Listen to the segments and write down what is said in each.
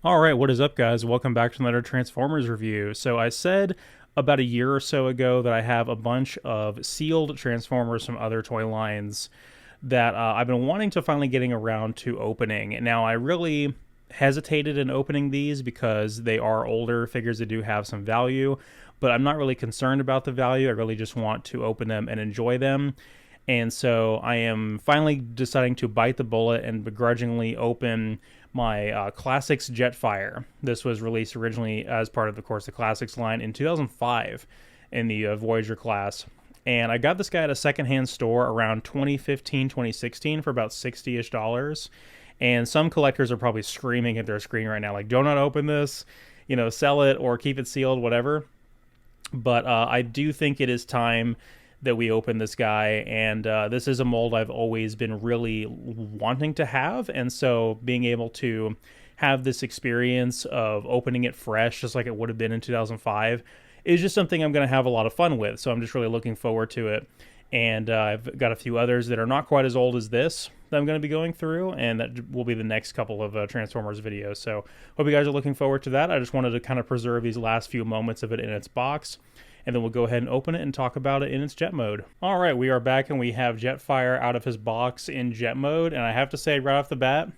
Alright, what is up guys? Welcome back to another Transformers review. So I said about a year or so ago that I have a bunch of sealed Transformers from other toy lines that I've been wanting to finally getting around to opening. Now I really hesitated in opening these because they are older figures that do have some value, but I'm not really concerned about the value. I really just want to open them and enjoy them. And so I am finally deciding to bite the bullet and begrudgingly open my Classics Jetfire. This was released originally as part of, course, the Classics line in 2005 in the Voyager class. And I got this guy at a secondhand store around 2015, 2016 for about 60-ish dollars. And some collectors are probably screaming at their screen right now, like, do not open this, sell it or keep it sealed, whatever. But I do think it is time that we open this guy, and this is a mold I've always been really wanting to have, and so being able to have this experience of opening it fresh, just like it would have been in 2005, is just something I'm going to have a lot of fun with, so I'm just really looking forward to it. And I've got a few others that are not quite as old as this that I'm going to be going through, and that will be the next couple of Transformers videos. So hope you guys are looking forward to that. I just wanted to kind of preserve these last few moments of it in its box, and then we'll go ahead and open it and talk about it in its jet mode. All right, we are back, and we have Jetfire out of his box in jet mode, and I have to say right off the bat,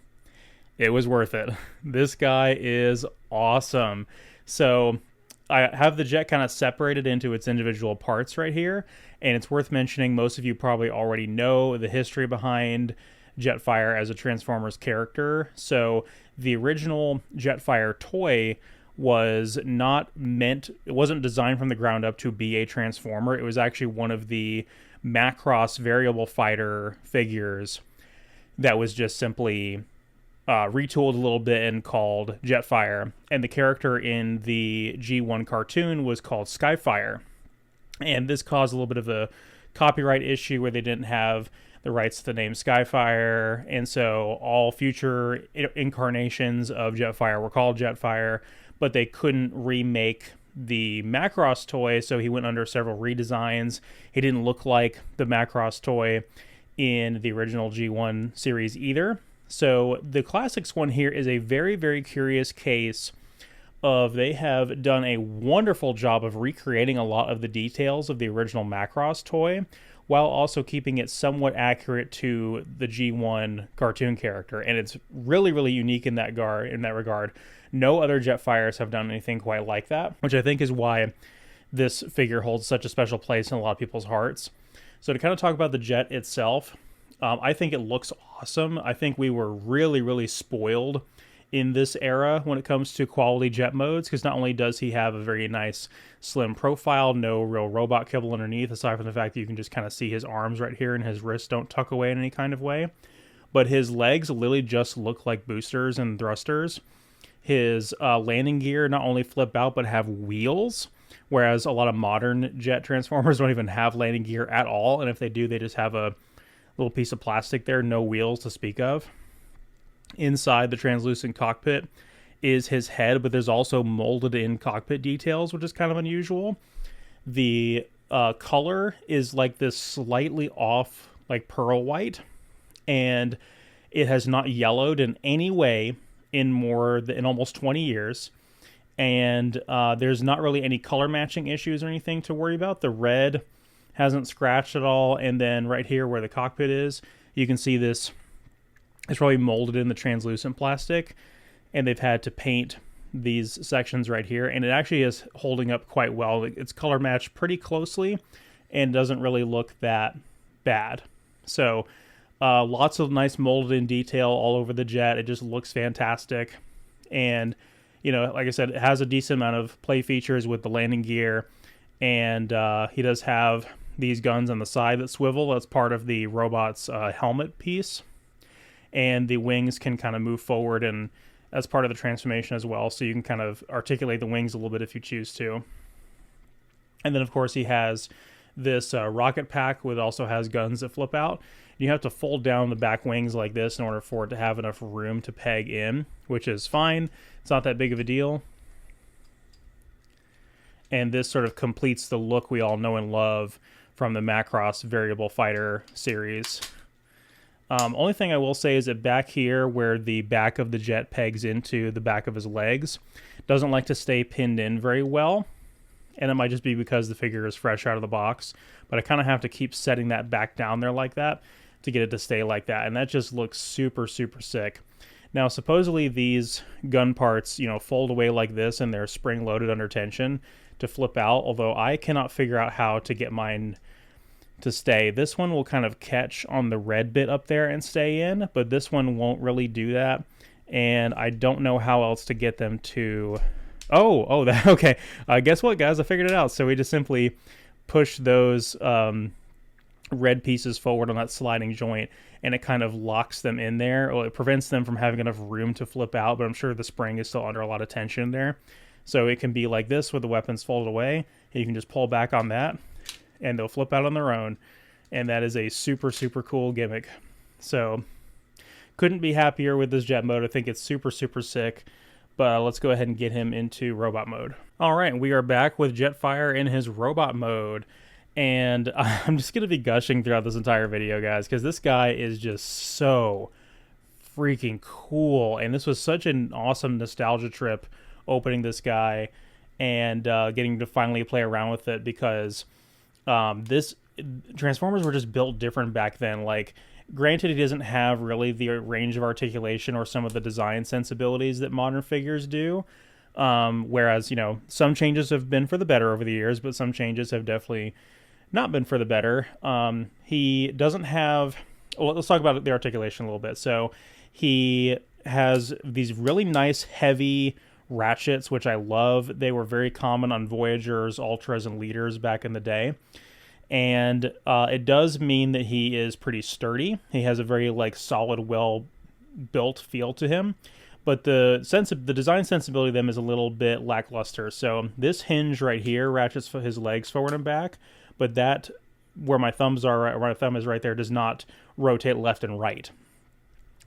it was worth it. This guy is awesome. So I have the jet kind of separated into its individual parts right here, and it's worth mentioning, most of you probably already know the history behind Jetfire as a Transformers character. So the original Jetfire toy was not meant, it wasn't designed from the ground up to be a Transformer. It was actually one of the Macross variable fighter figures that was just simply retooled a little bit and called Jetfire. And the character in the G1 cartoon was called Skyfire. And this caused a little bit of a copyright issue where they didn't have the rights to the name Skyfire. And so all future incarnations of Jetfire were called Jetfire, but they couldn't remake the Macross toy, so he went under several redesigns. He didn't look like the Macross toy in the original G1 series either. So the Classics one here is a very, very curious case of, they have done a wonderful job of recreating a lot of the details of the original Macross toy, while also keeping it somewhat accurate to the G1 cartoon character. And it's really, really unique in that regard. No other Jetfires have done anything quite like that, which I think is why this figure holds such a special place in a lot of people's hearts. So to kind of talk about the jet itself, I think it looks awesome. I think we were really, really spoiled in this era when it comes to quality jet modes, because not only does he have a very nice slim profile, no real robot kibble underneath, aside from the fact that you can just kind of see his arms right here and his wrists don't tuck away in any kind of way, but his legs literally just look like boosters and thrusters. His landing gear not only flip out but have wheels, whereas a lot of modern jet Transformers don't even have landing gear at all, and if they do, they just have a little piece of plastic there, no wheels to speak of. Inside the translucent cockpit is his head, but there's also molded in cockpit details, which is kind of unusual. The color is like this slightly off, like pearl white, and it has not yellowed in any way in almost 20 years. And there's not really any color matching issues or anything to worry about. The red hasn't scratched at all, and then right here where the cockpit is, you can see this. It's probably molded in the translucent plastic, and they've had to paint these sections right here, and it actually is holding up quite well. It's color matched pretty closely and doesn't really look that bad. So lots of nice molded in detail all over the jet. It just looks fantastic. And, like I said, it has a decent amount of play features with the landing gear, and he does have these guns on the side that swivel. That's part of the robot's helmet piece. And the wings can kind of move forward, and as part of the transformation as well, so you can kind of articulate the wings a little bit if you choose to. And then, of course, he has this rocket pack, which also has guns that flip out. You have to fold down the back wings like this in order for it to have enough room to peg in, which is fine. It's not that big of a deal. And this sort of completes the look we all know and love from the Macross Variable Fighter series. Only thing I will say is that back here, where the back of the jet pegs into the back of his legs, doesn't like to stay pinned in very well. And it might just be because the figure is fresh out of the box. But I kind of have to keep setting that back down there like that to get it to stay like that. And that just looks super, super sick. Now, supposedly these gun parts, fold away like this and they're spring-loaded under tension to flip out. Although I cannot figure out how to get mine to stay. This one will kind of catch on the red bit up there and stay in, but this one won't really do that. And I don't know how else to get them to... that okay. Guess what, guys? I figured it out. So we just simply push those red pieces forward on that sliding joint, and it kind of locks them in there. Well, it prevents them from having enough room to flip out, but I'm sure the spring is still under a lot of tension there. So it can be like this with the weapons folded away. You can just pull back on that, and they'll flip out on their own. And that is a super, super cool gimmick. So couldn't be happier with this jet mode. I think it's super, super sick. But let's go ahead and get him into robot mode. All right, we are back with Jetfire in his robot mode. And I'm just going to be gushing throughout this entire video, guys, because this guy is just so freaking cool. And this was such an awesome nostalgia trip opening this guy and getting to finally play around with it, because this Transformers were just built different back then. Like, granted, he doesn't have really the range of articulation or some of the design sensibilities that modern figures do. Whereas, some changes have been for the better over the years, but some changes have definitely not been for the better. He doesn't have... Well, let's talk about the articulation a little bit. So he has these really nice, heavy ratchets, which I love. They were very common on Voyagers, Ultras, and Leaders back in the day. And it does mean that he is pretty sturdy. He has a very solid, well-built feel to him. But the design sensibility of them is a little bit lackluster. So this hinge right here ratchets his legs forward and back, but that, where my thumbs are, where my thumb is right there, does not rotate left and right.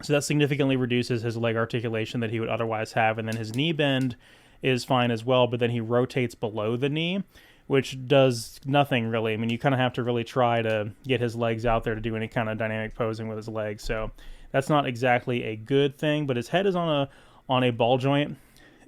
So that significantly reduces his leg articulation that he would otherwise have. And then his knee bend is fine as well, but then he rotates below the knee, which does nothing really. I mean, you kind of have to really try to get his legs out there to do any kind of dynamic posing with his legs. So that's not exactly a good thing, but his head is on a ball joint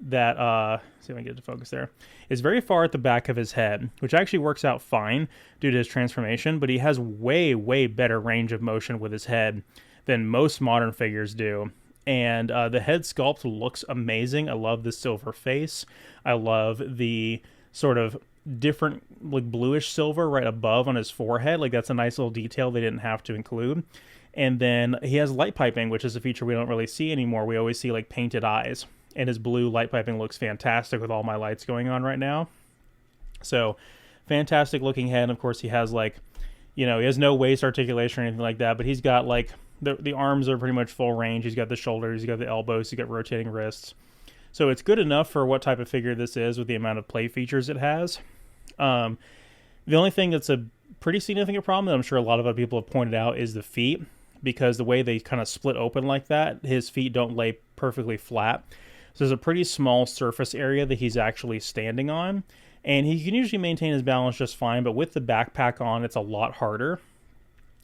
that, see if I can get it to focus there, is very far at the back of his head, which actually works out fine due to his transformation, but he has way, way better range of motion with his head than most modern figures do. And the head sculpt looks amazing. I love the silver face. I love the sort of different bluish silver right above on his forehead. That's a nice little detail they didn't have to include. And then he has light piping, which is a feature we don't really see anymore. We always see painted eyes, and his blue light piping looks fantastic with all my lights going on right now. So fantastic looking head. Of course, he has he has no waist articulation or anything like that, but he's got the arms are pretty much full range. He's got the shoulders, he's got the elbows, he's got rotating wrists. So it's good enough for what type of figure this is with the amount of play features it has. The only thing that's a pretty significant problem that I'm sure a lot of other people have pointed out is the feet, because the way they kind of split open like that, his feet don't lay perfectly flat. So there's a pretty small surface area that he's actually standing on, and he can usually maintain his balance just fine, but with the backpack on, it's a lot harder.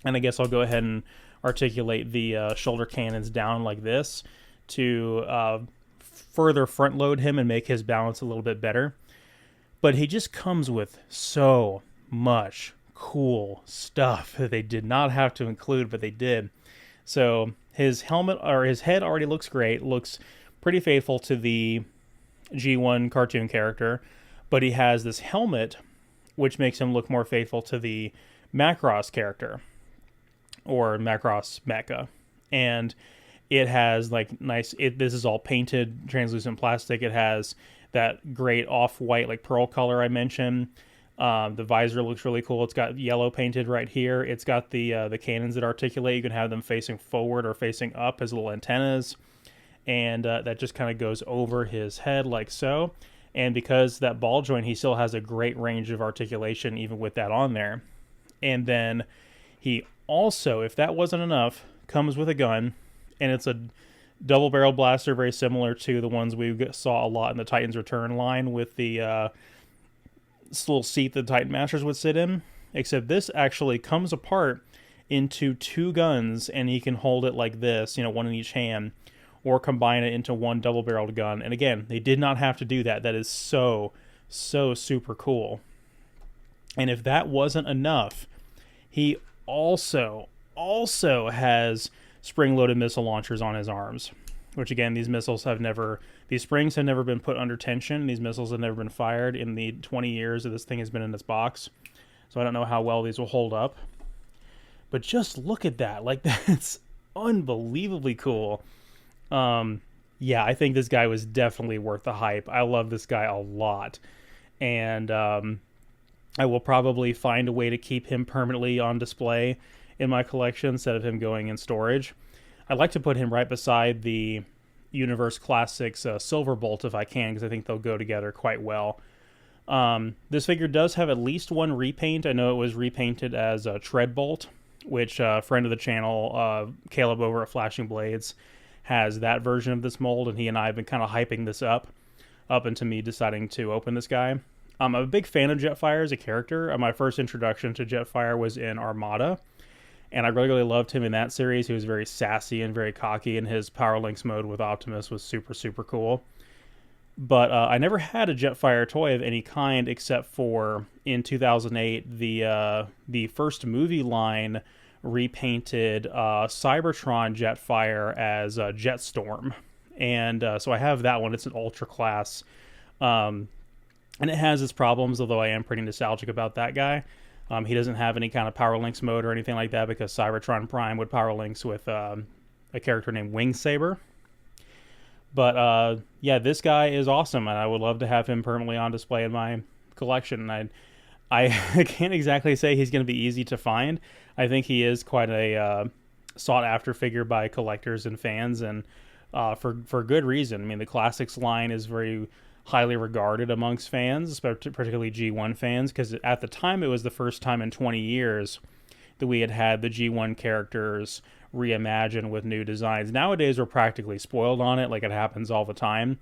And I guess I'll go ahead and articulate the shoulder cannons down like this to further front load him and make his balance a little bit better. But he just comes with so much cool stuff that they did not have to include, but they did. So his helmet, or his head, already looks great. Looks pretty faithful to the G1 cartoon character, but he has this helmet which makes him look more faithful to the Macross character, or Macross mecha. And it has this is all painted translucent plastic. It has that great off-white pearl color I mentioned. The visor looks really cool. It's got yellow painted right here. It's got the cannons that articulate. You can have them facing forward or facing up as little antennas. And that just kind of goes over his head like so. And because that ball joint, he still has a great range of articulation even with that on there. And then he also, if that wasn't enough, comes with a gun. And it's a double-barrel blaster, very similar to the ones we saw a lot in the Titan's Return line with the little seat that Titan Masters would sit in. Except this actually comes apart into 2 guns, and he can hold it like this, you know, one in each hand, or combine it into one double-barreled gun. And again, they did not have to do that. That is so super cool. And if that wasn't enough, he also has spring-loaded missile launchers on his arms, which again, these springs have never been put under tension. These missiles have never been fired in the 20 years that this thing has been in its box. So I don't know how well these will hold up. But just look at that. Like, that's unbelievably cool. Yeah, I think this guy was definitely worth the hype. I love this guy a lot. And I will probably find a way to keep him permanently on display in my collection instead of him going in storage. I'd like to put him right beside the Universe Classics Silverbolt if I can, because I think they'll go together quite well. This figure does have at least one repaint. I know it was repainted as Treadbolt, which a friend of the channel, Caleb over at Flashing Blades, has that version of this mold, and he and I have been kind of hyping this up into me deciding to open this guy. I'm a big fan of Jetfire as a character. My first introduction to Jetfire was in Armada, and I really loved him in that series. He was very sassy and very cocky, and his Power Links mode with Optimus was super cool. But I never had a Jetfire toy of any kind except for in 2008 the first movie line repainted Cybertron Jetfire as Jetstorm, and so I have that one. It's an Ultra Class, and it has its problems, although I am pretty nostalgic about that guy. He doesn't have any kind of Power Links mode or anything like that because Cybertron Prime would Power Links with a character named Wing Saber. But yeah, this guy is awesome, and I would love to have him permanently on display in my collection. I can't exactly say he's going to be easy to find. I think he is quite a sought-after figure by collectors and fans, and for good reason. I mean, the Classics line is very highly regarded amongst fans, particularly G1 fans, because at the time it was the first time in 20 years that we had the G1 characters reimagined with new designs. Nowadays we're practically spoiled on it, like it happens all the time,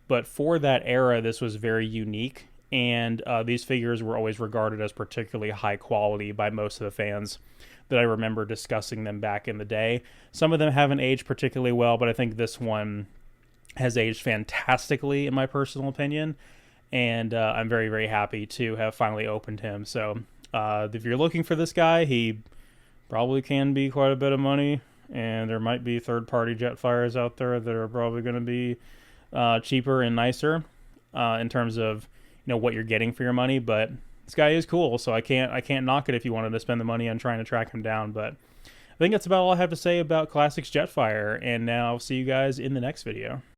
but for that era this was very unique, and these figures were always regarded as particularly high quality by most of the fans that I remember discussing them back in the day. Some of them haven't aged particularly well, but I think this one has aged fantastically in my personal opinion, and I'm very happy to have finally opened him. So if you're looking for this guy, he probably can be quite a bit of money, and there might be third-party Jetfires out there that are probably going to be cheaper and nicer in terms of, you know, what you're getting for your money. But this guy is cool, so I can't knock it if you wanted to spend the money on trying to track him down. But I think that's about all I have to say about Classics Jetfire, and now I'll see you guys in the next video.